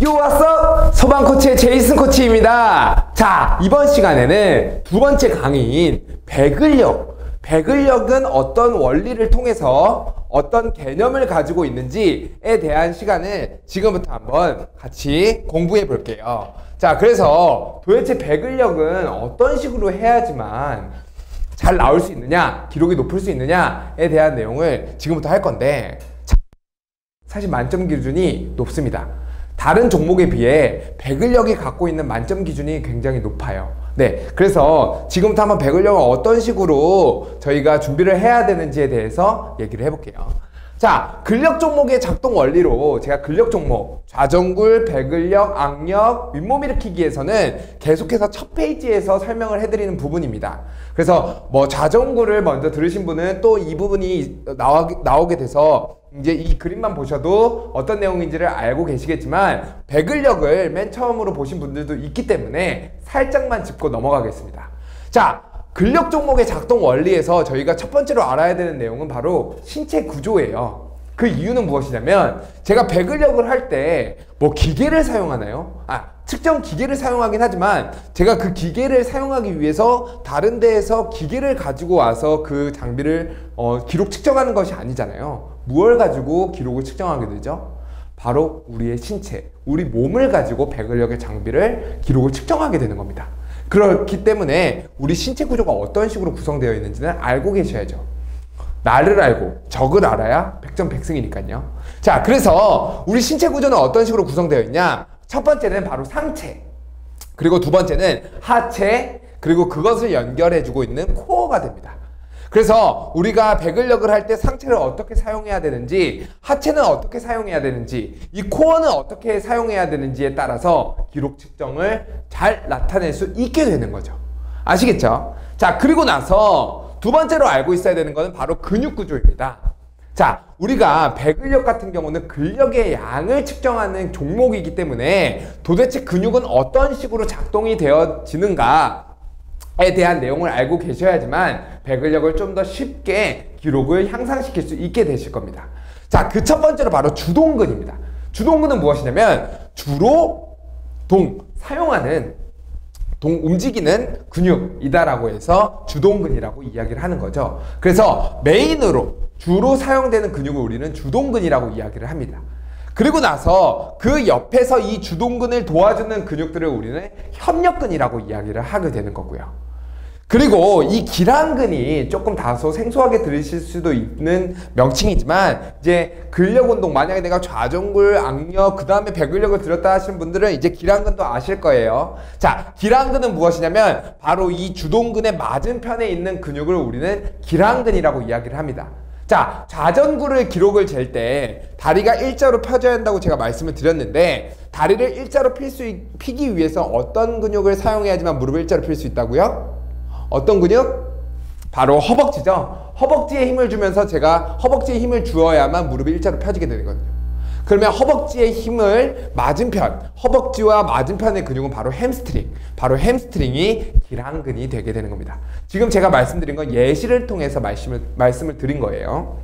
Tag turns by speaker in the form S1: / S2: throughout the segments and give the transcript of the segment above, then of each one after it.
S1: 요 왔어! 소방코치의 제이슨 코치입니다. 자, 이번 시간에는 두 번째 강의인 배근력. 배근력은 어떤 원리를 통해서 어떤 개념을 가지고 있는지에 대한 시간을 지금부터 한번 같이 공부해 볼게요. 자, 그래서 도대체 배근력은 어떤 식으로 해야지만 잘 나올 수 있느냐, 기록이 높을 수 있느냐에 대한 내용을 지금부터 할 건데, 사실 만점 기준이 높습니다. 다른 종목에 비해 배근력이 갖고 있는 만점 기준이 굉장히 높아요. 네, 그래서 지금부터 한번 배근력을 어떤 식으로 저희가 준비를 해야 되는지에 대해서 얘기를 해볼게요. 자, 근력 종목의 작동 원리로 제가 근력 종목 좌전굴, 배근력, 악력, 윗몸 일으키기에서는 계속해서 첫 페이지에서 설명을 해드리는 부분입니다. 그래서 뭐 좌전굴을 먼저 들으신 분은 또 이 부분이 나오게 돼서 이제 이 그림만 보셔도 어떤 내용인지를 알고 계시겠지만, 배근력을 맨 처음으로 보신 분들도 있기 때문에 살짝만 짚고 넘어가겠습니다. 자, 근력 종목의 작동 원리에서 저희가 첫 번째로 알아야 되는 내용은 바로 신체 구조예요. 그 이유는 무엇이냐면, 제가 배근력을 할 때 뭐 기계를 사용하나요? 특정 기계를 사용하긴 하지만 제가 그 기계를 사용하기 위해서 다른 데에서 기계를 가지고 와서 그 장비를 기록 측정하는 것이 아니잖아요. 무엇을 가지고 기록을 측정하게 되죠? 바로 우리의 신체, 우리 몸을 가지고 배근력의 장비를 기록을 측정하게 되는 겁니다. 그렇기 때문에 우리 신체 구조가 어떤 식으로 구성되어 있는지는 알고 계셔야죠. 나를 알고 적을 알아야 백전백승이니까요. 자, 그래서 우리 신체 구조는 어떤 식으로 구성되어 있냐? 첫 번째는 바로 상체, 그리고 두 번째는 하체, 그리고 그것을 연결해주고 있는 코어가 됩니다. 그래서 우리가 배근력을 할 때 상체를 어떻게 사용해야 되는지, 하체는 어떻게 사용해야 되는지, 이 코어는 어떻게 사용해야 되는지에 따라서 기록 측정을 잘 나타낼 수 있게 되는 거죠. 아시겠죠? 자, 그리고 나서 두 번째로 알고 있어야 되는 것은 바로 근육 구조입니다. 자, 우리가 배근력 같은 경우는 근력의 양을 측정하는 종목이기 때문에 도대체 근육은 어떤 식으로 작동이 되어지는가에 대한 내용을 알고 계셔야지만 배근력을 좀 더 쉽게 기록을 향상시킬 수 있게 되실 겁니다. 자, 그 첫 번째로 바로 주동근입니다. 주동근은 무엇이냐면 주로 사용하는 움직이는 근육이다라고 해서 주동근이라고 이야기를 하는 거죠. 그래서 메인으로 주로 사용되는 근육을 우리는 주동근이라고 이야기를 합니다. 그리고 나서 그 옆에서 이 주동근을 도와주는 근육들을 우리는 협력근이라고 이야기를 하게 되는 거고요. 그리고 이 기랑근이 조금 다소 생소하게 들으실 수도 있는 명칭이지만, 이제 근력 운동, 만약에 내가 좌전굴, 악력, 그 다음에 배근력을 들었다 하시는 분들은 이제 기랑근도 아실 거예요. 자, 기랑근은 무엇이냐면 바로 이 주동근의 맞은편에 있는 근육을 우리는 기랑근이라고 이야기를 합니다. 자, 좌전굴을 기록을 잴 때 다리가 일자로 펴져야 한다고 제가 말씀을 드렸는데, 다리를 일자로 피기 위해서 어떤 근육을 사용해야지만 무릎을 일자로 필 수 있다고요? 어떤 근육? 바로 허벅지죠. 허벅지에 힘을 주면서 제가 허벅지에 힘을 주어야만 무릎이 일자로 펴지게 되거든요. 그러면 허벅지의 힘을 허벅지와 맞은편의 근육은 바로 햄스트링, 바로 햄스트링이 기랑근이 되게 되는 겁니다. 지금 제가 말씀드린 건 예시를 통해서 말씀을 드린 거예요.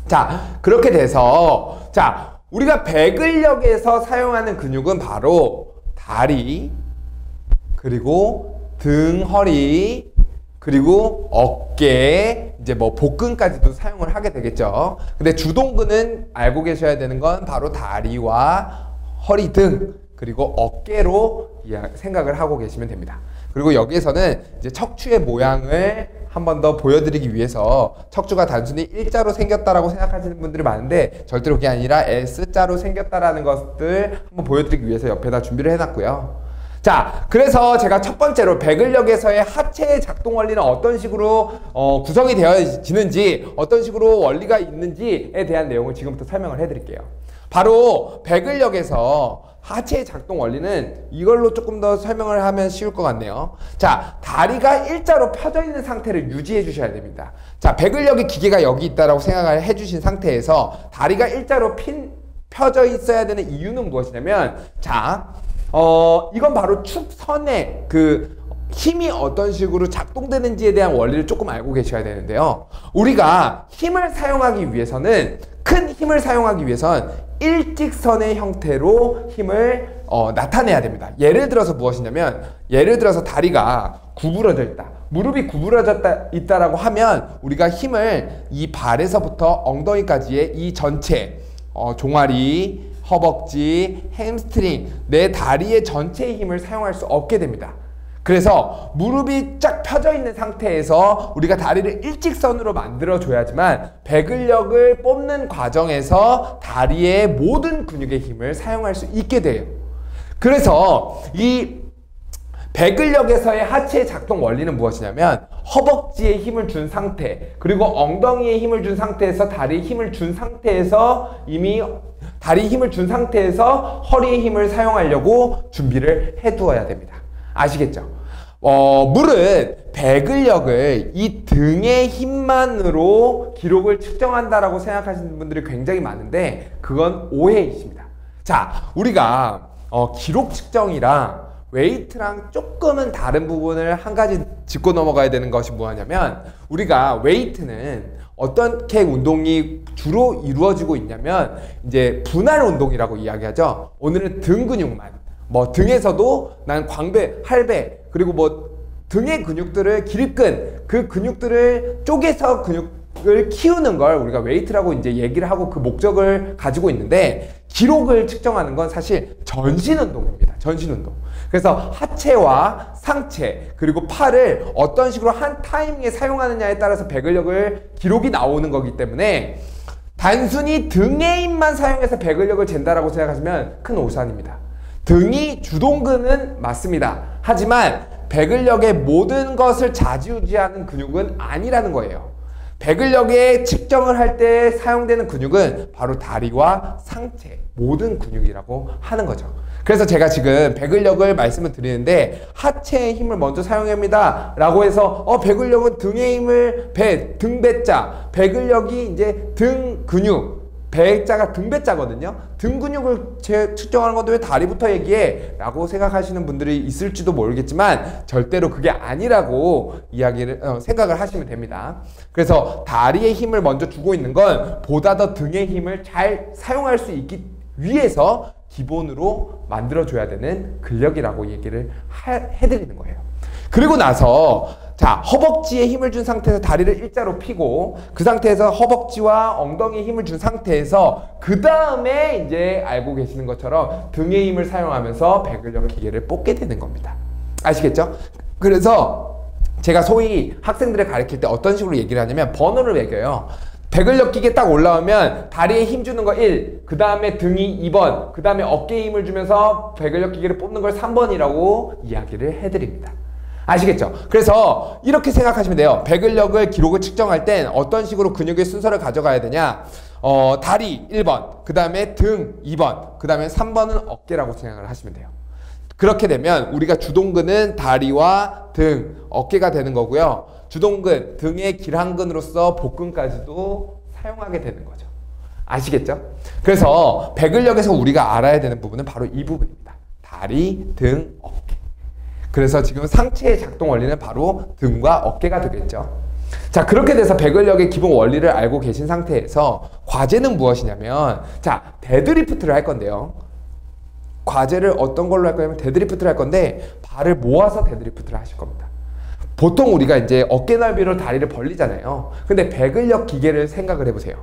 S1: 자, 그렇게 돼서 자, 우리가 배근력에서 사용하는 근육은 바로 다리, 그리고 등, 허리, 그리고 어깨, 이제 뭐 복근까지도 사용을 하게 되겠죠. 근데 주동근은 알고 계셔야 되는 건 바로 다리와 허리 등, 그리고 어깨로 생각을 하고 계시면 됩니다. 그리고 여기에서는 이제 척추의 모양을 한 번 더 보여드리기 위해서, 척추가 단순히 일자로 생겼다라고 생각하시는 분들이 많은데 절대로 그게 아니라 S자로 생겼다라는 것들 한번 보여드리기 위해서 옆에다 준비를 해놨고요. 자, 그래서 제가 첫 번째로 배근력에서의 하체의 작동 원리는 어떤 식으로 구성이 되어지는지, 어떤 식으로 원리가 있는지에 대한 내용을 지금부터 설명을 해드릴게요. 바로 배근력에서 하체의 작동 원리는 이걸로 조금 더 설명을 하면 쉬울 것 같네요. 자, 다리가 일자로 펴져 있는 상태를 유지해 주셔야 됩니다. 자, 배근력의 기계가 여기 있다라고 생각을 해주신 상태에서 다리가 일자로 펴져 있어야 되는 이유는 무엇이냐면, 자, 이건 바로 축선의 그 힘이 어떤 식으로 작동되는지에 대한 원리를 조금 알고 계셔야 되는데요. 우리가 힘을 사용하기 위해서는 큰 힘을 사용하기 위해선 일직선의 형태로 힘을 나타내야 됩니다. 예를 들어서 무엇이냐면, 예를 들어서 다리가 구부러져 있다, 무릎이 구부러져 있다라고 하면 우리가 힘을 이 발에서부터 엉덩이까지의 이 전체 종아리, 허벅지, 햄스트링, 내 다리의 전체의 힘을 사용할 수 없게 됩니다. 그래서 무릎이 쫙 펴져 있는 상태에서 우리가 다리를 일직선으로 만들어 줘야지만 배근력을 뽑는 과정에서 다리의 모든 근육의 힘을 사용할 수 있게 돼요. 그래서 이 배근력에서의 하체의 작동 원리는 무엇이냐면, 허벅지에 힘을 준 상태, 그리고 엉덩이에 힘을 준 상태에서 다리에 힘을 준 상태에서, 이미 다리에 힘을 준 상태에서 허리에 힘을 사용하려고 준비를 해두어야 됩니다. 아시겠죠? 물은 배근력을 이 등의 힘만으로 기록을 측정한다라고 생각하시는 분들이 굉장히 많은데, 그건 오해이십니다. 자, 우리가 기록 측정이랑 웨이트랑 조금은 다른 부분을 한 가지 짚고 넘어가야 되는 것이 뭐냐면, 우리가 웨이트는 어떻게 운동이 주로 이루어지고 있냐면, 이제 분할 운동이라고 이야기하죠. 오늘은 등 근육만, 등에서도 난 광배, 할배, 그리고 등의 근육들을 기립근, 그 근육들을 쪼개서 근육을 키우는 걸 우리가 웨이트라고 이제 얘기를 하고 그 목적을 가지고 있는데, 기록을 측정하는 건 사실 전신 운동입니다. 전신 운동. 그래서 하체와 상체, 그리고 팔을 어떤 식으로 한 타이밍에 사용하느냐에 따라서 배근력을 기록이 나오는 거기 때문에, 단순히 등의 힘만 사용해서 배근력을 잰다라고 생각하시면 큰 오산입니다. 등이 주동근은 맞습니다. 하지만 배근력의 모든 것을 좌지우지하는 근육은 아니라는 거예요. 배근력의 측정을 할 때 사용되는 근육은 바로 다리와 상체, 모든 근육이라고 하는 거죠. 그래서 제가 지금 배근력을 말씀을 드리는데, 하체의 힘을 먼저 사용합니다 라고 해서 배근력은 등의 힘을 등배자, 배근력이 이제 등 근육, 배자가 등배자거든요. 등 근육을 측정하는 건데 왜 다리부터 얘기해? 라고 생각하시는 분들이 있을지도 모르겠지만, 절대로 그게 아니라고 생각을 하시면 됩니다. 그래서 다리의 힘을 먼저 주고 있는 건 보다 더 등의 힘을 잘 사용할 수 있기 위해서 기본으로 만들어줘야 되는 근력이라고 얘기를 해드리는 거예요. 그리고 나서, 자, 허벅지에 힘을 준 상태에서 다리를 일자로 펴고, 그 상태에서 허벅지와 엉덩이에 힘을 준 상태에서, 그 다음에 이제 알고 계시는 것처럼 등의 힘을 사용하면서 배근력 기계를 뽑게 되는 겁니다. 아시겠죠? 그래서 제가 소위 학생들을 가르칠 때 어떤 식으로 얘기를 하냐면, 번호를 매겨요. 배근력 기계 딱 올라오면 다리에 힘 주는 거 1, 그 다음에 등이 2번, 그 다음에 어깨에 힘을 주면서 배근력 기계를 뽑는 걸 3번이라고 이야기를 해드립니다. 아시겠죠? 그래서 이렇게 생각하시면 돼요. 배근력을 기록을 측정할 땐 어떤 식으로 근육의 순서를 가져가야 되냐? 다리 1번, 그 다음에 등 2번, 그 다음에 3번은 어깨라고 생각을 하시면 돼요. 그렇게 되면 우리가 주동근은 다리와 등, 어깨가 되는 거고요. 주동근, 등의 기랑근으로서 복근까지도 사용하게 되는 거죠. 아시겠죠? 그래서 배근력에서 우리가 알아야 되는 부분은 바로 이 부분입니다. 다리, 등, 어깨. 그래서 지금 상체의 작동 원리는 바로 등과 어깨가 되겠죠. 자, 그렇게 돼서 배근력의 기본 원리를 알고 계신 상태에서 과제는 무엇이냐면, 자, 데드리프트를 할 건데요. 과제를 어떤 걸로 할 거냐면 데드리프트를 할 건데, 발을 모아서 데드리프트를 하실 겁니다. 보통 우리가 이제 어깨 넓이로 다리를 벌리잖아요. 근데 배근력 기계를 생각을 해보세요.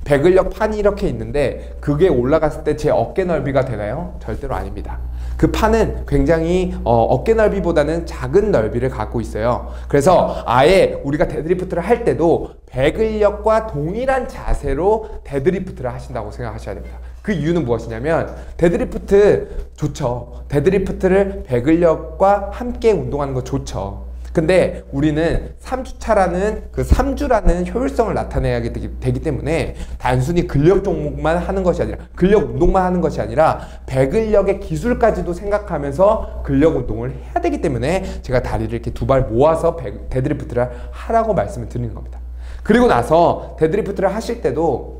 S1: 배근력 판이 이렇게 있는데 그게 올라갔을 때 제 어깨 넓이가 되나요? 절대로 아닙니다. 그 판은 굉장히 어깨 넓이보다는 작은 넓이를 갖고 있어요. 그래서 아예 우리가 데드리프트를 할 때도 배근력과 동일한 자세로 데드리프트를 하신다고 생각하셔야 됩니다. 그 이유는 무엇이냐면, 데드리프트 좋죠. 데드리프트를 배근력과 함께 운동하는 거 좋죠. 근데 우리는 3주차라는 그 3주라는 효율성을 나타내야 되기 때문에 단순히 근력 종목만 하는 것이 아니라, 근력 운동만 하는 것이 아니라 배근력의 기술까지도 생각하면서 근력 운동을 해야 되기 때문에 제가 다리를 이렇게 두 발 모아서 데드리프트를 하라고 말씀을 드리는 겁니다. 그리고 나서 데드리프트를 하실 때도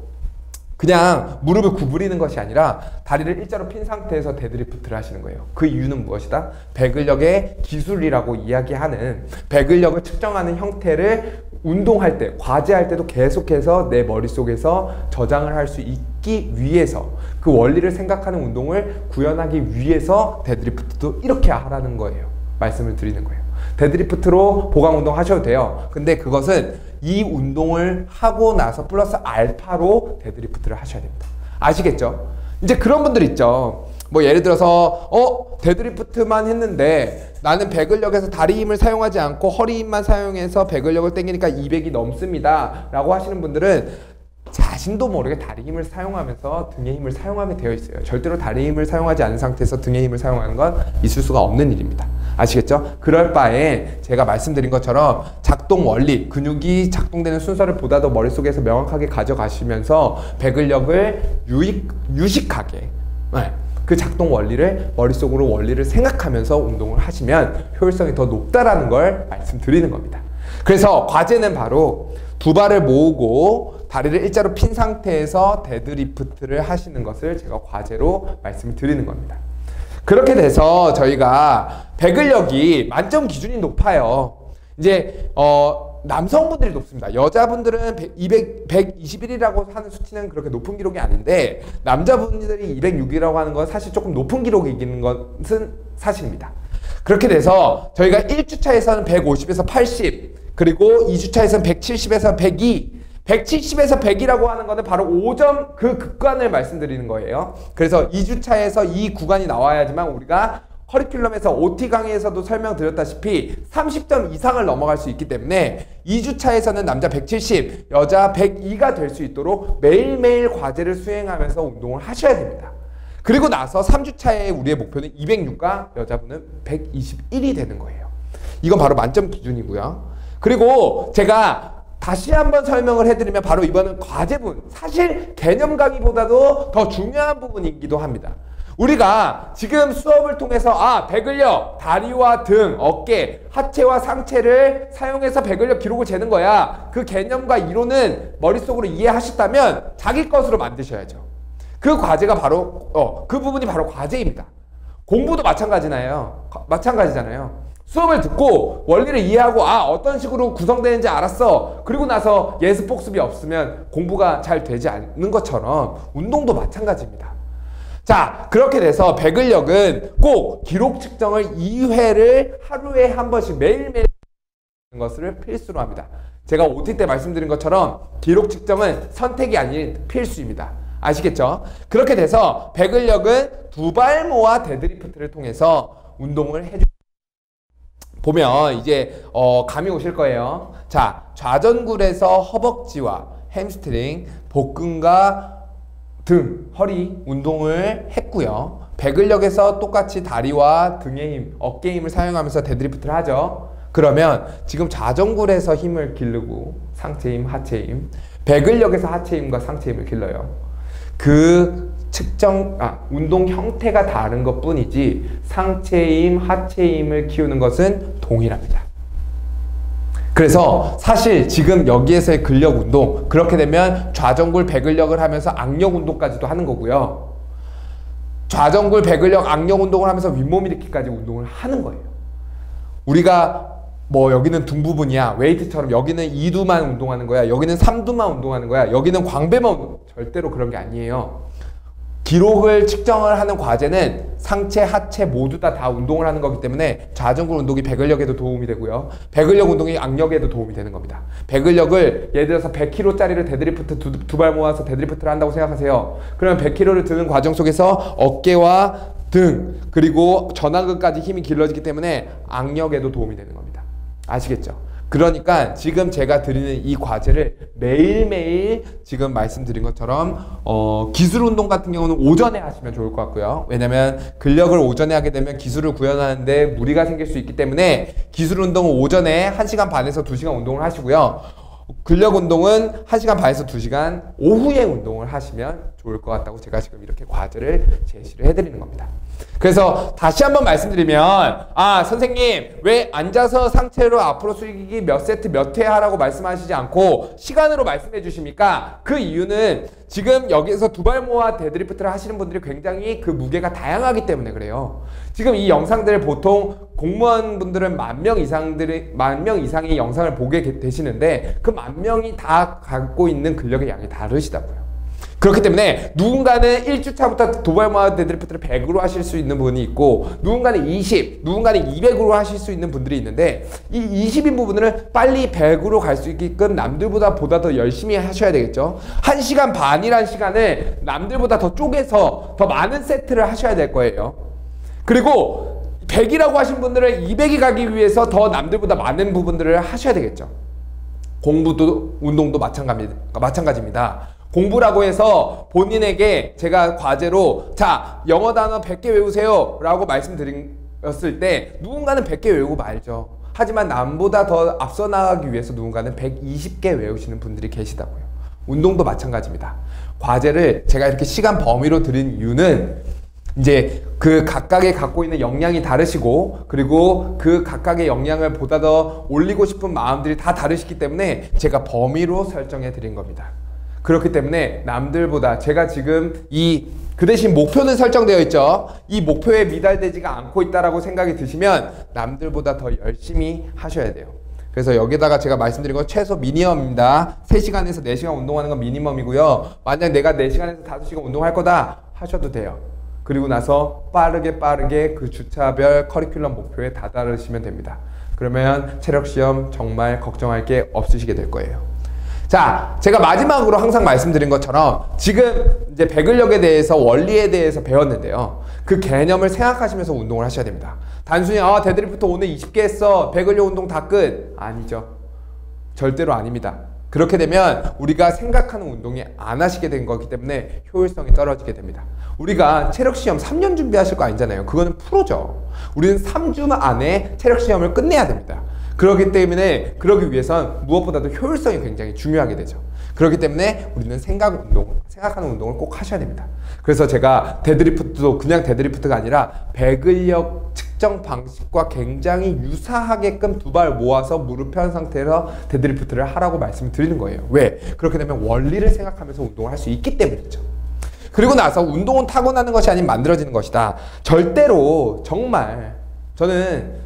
S1: 그냥 무릎을 구부리는 것이 아니라 다리를 일자로 핀 상태에서 데드리프트를 하시는 거예요. 그 이유는 무엇이다? 배근력의 기술이라고 이야기하는, 배근력을 측정하는 형태를 운동할 때, 과제할 때도 계속해서 내 머릿속에서 저장을 할 수 있기 위해서, 그 원리를 생각하는 운동을 구현하기 위해서 데드리프트도 이렇게 하라는 거예요. 말씀을 드리는 거예요. 데드리프트로 보강 운동 하셔도 돼요. 근데 그것은 이 운동을 하고 나서 플러스 알파로 데드리프트를 하셔야 됩니다. 아시겠죠? 이제 그런 분들 있죠. 뭐 예를 들어서 데드리프트만 했는데 나는 배근력에서 다리 힘을 사용하지 않고 허리 힘만 사용해서 배근력을 당기니까 200이 넘습니다 라고 하시는 분들은 자신도 모르게 다리 힘을 사용하면서 등의 힘을 사용하게 되어 있어요. 절대로 다리 힘을 사용하지 않은 상태에서 등의 힘을 사용하는 건 있을 수가 없는 일입니다. 아시겠죠? 그럴 바에 제가 말씀드린 것처럼 작동 원리, 근육이 작동되는 순서를 보다 더 머릿속에서 명확하게 가져가시면서 배근력을 유식하게 그 작동 원리를 머릿속으로 원리를 생각하면서 운동을 하시면 효율성이 더 높다라는 걸 말씀드리는 겁니다. 그래서 과제는 바로 두 발을 모으고 다리를 일자로 핀 상태에서 데드리프트를 하시는 것을 제가 과제로 말씀을 드리는 겁니다. 그렇게 돼서 저희가 배근력이 만점 기준이 높아요. 이제 남성분들이 높습니다. 여자분들은 121이라고 하는 수치는 그렇게 높은 기록이 아닌데 남자분들이 206이라고 하는 건 사실 조금 높은 기록이기는 것은 사실입니다. 그렇게 돼서 저희가 1주차에서는 150에서 80 그리고 2주차에서는 170에서 102 170에서 100이라고 하는 거는 바로 5점 그 극간을 말씀드리는 거예요. 그래서 2주차에서 이 구간이 나와야지만 우리가 커리큘럼에서 OT 강의에서도 설명드렸다시피 30점 이상을 넘어갈 수 있기 때문에 2주차에서는 남자 170, 여자 102가 될 수 있도록 매일매일 과제를 수행하면서 운동을 하셔야 됩니다. 그리고 나서 3주차에 우리의 목표는 206과 여자분은 121이 되는 거예요. 이건 바로 만점 기준이고요. 그리고 제가 다시 한번 설명을 해드리면 바로 이번은 과제분, 사실 개념 강의보다도 더 중요한 부분이기도 합니다. 우리가 지금 수업을 통해서 배근력, 다리와 등, 어깨, 하체와 상체를 사용해서 배근력 기록을 재는 거야. 그 개념과 이론은 머릿속으로 이해하셨다면 자기 것으로 만드셔야죠. 그 과제가 바로 그 부분이 바로 과제입니다. 공부도 마찬가지잖아요. 수업을 듣고 원리를 이해하고 어떤 식으로 구성되는지 알았어. 그리고 나서 예습 복습이 없으면 공부가 잘 되지 않는 것처럼 운동도 마찬가지입니다. 자, 그렇게 돼서 배근력은 꼭 기록 측정을 2회를 하루에 한 번씩 매일매일 하는 것을 필수로 합니다. 제가 OT 때 말씀드린 것처럼 기록 측정은 선택이 아닌 필수입니다. 아시겠죠? 그렇게 돼서 배근력은 두 발 모아 데드리프트를 통해서 운동을 해줍니다. 보면 이제 감이 오실 거예요. 자, 좌전굴에서 허벅지와 햄스트링, 복근과 등, 허리 운동을 했고요. 배근력에서 똑같이 다리와 등의 힘, 어깨 힘을 사용하면서 데드리프트를 하죠. 그러면 지금 좌전굴에서 힘을 기르고 상체 힘, 하체 힘, 배근력에서 하체 힘과 상체 힘을 길러요. 그 운동 형태가 다른 것 뿐이지 상체 힘, 하체 힘을 키우는 것은 동일합니다. 그래서 사실 지금 여기에서의 근력 운동, 그렇게 되면 좌전굴 배근력을 하면서 악력 운동까지도 하는 거고요. 좌전굴 배근력 악력 운동을 하면서 윗몸 일으키기까지 운동을 하는 거예요. 우리가 뭐 여기는 등 부분이야, 웨이트처럼 여기는 2두만 운동하는 거야, 여기는 3두만 운동하는 거야, 여기는 광배만 절대로 그런 게 아니에요. 기록을 측정을 하는 과제는 상체, 하체 모두 다 운동을 하는 거기 때문에 좌전굴 운동이 배근력에도 도움이 되고요. 배근력 운동이 악력에도 도움이 되는 겁니다. 배근력을 예를 들어서 100kg짜리를 데드리프트 두 발 모아서 데드리프트를 한다고 생각하세요. 그러면 100kg를 드는 과정 속에서 어깨와 등 그리고 전완근까지 힘이 길러지기 때문에 악력에도 도움이 되는 겁니다. 아시겠죠? 그러니까 지금 제가 드리는 이 과제를 매일매일 지금 말씀드린 것처럼 기술 운동 같은 경우는 오전에 하시면 좋을 것 같고요. 왜냐면 근력을 오전에 하게 되면 기술을 구현하는데 무리가 생길 수 있기 때문에 기술 운동은 오전에 1시간 반에서 2시간 운동을 하시고요. 근력 운동은 1시간 반에서 2시간 오후에 운동을 하시면 좋을 것 같아요. 좋을 것 같다고 제가 지금 이렇게 과제를 제시를 해드리는 겁니다. 그래서 다시 한번 말씀드리면 선생님 왜 앉아서 상체로 앞으로 숙이기 몇 세트 몇 회 하라고 말씀하시지 않고 시간으로 말씀해 주십니까? 그 이유는 지금 여기서 두 발 모아 데드리프트를 하시는 분들이 굉장히 그 무게가 다양하기 때문에 그래요. 지금 이 영상들을 보통 공무원분들은 10,000명 이상의 영상을 보게 되시는데 그 10,000명이 다 갖고 있는 근력의 양이 다르시다고요. 그렇기 때문에 누군가는 1주차부터 두 발 모아 데드리프트를 100으로 하실 수 있는 분이 있고 누군가는 20, 누군가는 200으로 하실 수 있는 분들이 있는데 이 20인 부분을 빨리 100으로 갈 수 있게끔 남들보다 더 열심히 하셔야 되겠죠. 1시간 반이란 시간을 남들보다 더 쪼개서 더 많은 세트를 하셔야 될 거예요. 그리고 100이라고 하신 분들은 200이 가기 위해서 더 남들보다 많은 부분들을 하셔야 되겠죠. 공부도 운동도 마찬가지입니다. 공부라고 해서 본인에게 제가 과제로 자 영어 단어 100개 외우세요 라고 말씀드렸을 때 누군가는 100개 외우고 말죠. 하지만 남보다 더 앞서 나가기 위해서 누군가는 120개 외우시는 분들이 계시다고요. 운동도 마찬가지입니다. 과제를 제가 이렇게 시간 범위로 드린 이유는 이제 그 각각의 갖고 있는 역량이 다르시고 그리고 그 각각의 역량을 보다 더 올리고 싶은 마음들이 다 다르시기 때문에 제가 범위로 설정해 드린 겁니다. 그렇기 때문에 남들보다 제가 지금 그 대신 목표는 설정되어 있죠. 이 목표에 미달되지가 않고 있다라고 생각이 드시면 남들보다 더 열심히 하셔야 돼요. 그래서 여기다가 제가 말씀드린 건 최소 미니멈입니다. 3시간에서 4시간 운동하는 건 미니멈이고요. 만약 내가 4시간에서 5시간 운동할 거다 하셔도 돼요. 그리고 나서 빠르게 그 주차별 커리큘럼 목표에 다다르시면 됩니다. 그러면 체력시험 정말 걱정할 게 없으시게 될 거예요. 자, 제가 마지막으로 항상 말씀드린 것처럼 지금 이제 배근력에 대해서 원리에 대해서 배웠는데요. 그 개념을 생각하시면서 운동을 하셔야 됩니다. 단순히 데드리프트 오늘 20개 했어. 배근력 운동 다 끝. 아니죠. 절대로 아닙니다. 그렇게 되면 우리가 생각하는 운동이 안 하시게 된 거기 때문에 효율성이 떨어지게 됩니다. 우리가 체력시험 3년 준비하실 거 아니잖아요. 그거는 프로죠. 우리는 3주 안에 체력시험을 끝내야 됩니다. 그렇기 때문에 그러기 위해선 무엇보다도 효율성이 굉장히 중요하게 되죠. 그렇기 때문에 우리는 생각하는 운동을 꼭 하셔야 됩니다. 그래서 제가 데드리프트도 그냥 데드리프트가 아니라 배근력 측정 방식과 굉장히 유사하게끔 두 발 모아서 무릎 편 상태에서 데드리프트를 하라고 말씀을 드리는 거예요. 왜? 그렇게 되면 원리를 생각하면서 운동을 할 수 있기 때문이죠. 그리고 나서 운동은 타고나는 것이 아닌 만들어지는 것이다. 절대로 정말 저는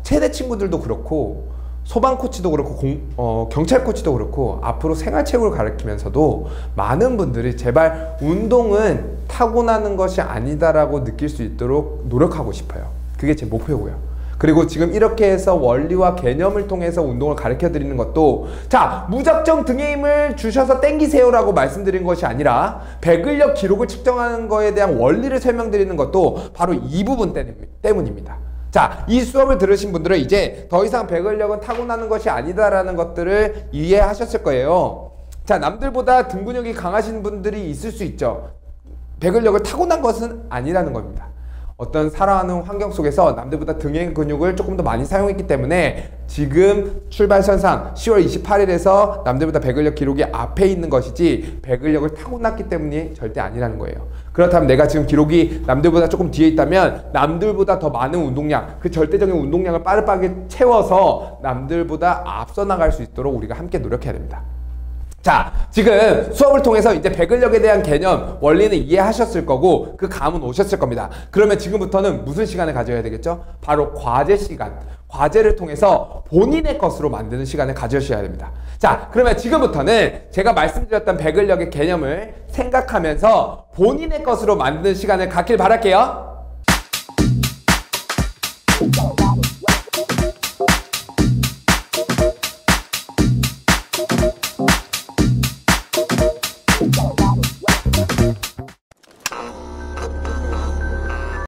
S1: 체대 친구들도 그렇고 소방 코치도 그렇고 경찰 코치도 그렇고 앞으로 생활체육을 가르치면서도 많은 분들이 제발 운동은 타고나는 것이 아니다라고 느낄 수 있도록 노력하고 싶어요. 그게 제 목표고요. 그리고 지금 이렇게 해서 원리와 개념을 통해서 운동을 가르쳐 드리는 것도 자 무작정 등에 힘을 주셔서 땡기세요 라고 말씀드린 것이 아니라 배근력 기록을 측정하는 거에 대한 원리를 설명드리는 것도 바로 이 부분 때문입니다. 자, 이 수업을 들으신 분들은 이제 더 이상 배근력은 타고나는 것이 아니다라는 것들을 이해하셨을 거예요. 자, 남들보다 등 근육이 강하신 분들이 있을 수 있죠. 배근력을 타고난 것은 아니라는 겁니다. 어떤 살아가는 환경 속에서 남들보다 등의 근육을 조금 더 많이 사용했기 때문에 지금 출발선상 10월 28일에서 남들보다 배근력 기록이 앞에 있는 것이지 배근력을 타고났기 때문이 절대 아니라는 거예요. 그렇다면 내가 지금 기록이 남들보다 조금 뒤에 있다면 남들보다 더 많은 운동량, 그 절대적인 운동량을 빠르게 채워서 남들보다 앞서 나갈 수 있도록 우리가 함께 노력해야 됩니다. 자, 지금 수업을 통해서 이제 배근력에 대한 개념, 원리는 이해하셨을 거고 그 감은 오셨을 겁니다. 그러면 지금부터는 무슨 시간을 가져야 되겠죠? 바로 과제 시간. 과제를 통해서 본인의 것으로 만드는 시간을 가져셔야 됩니다. 자, 그러면 지금부터는 제가 말씀드렸던 배근력의 개념을 생각하면서 본인의 것으로 만드는 시간을 갖길 바랄게요.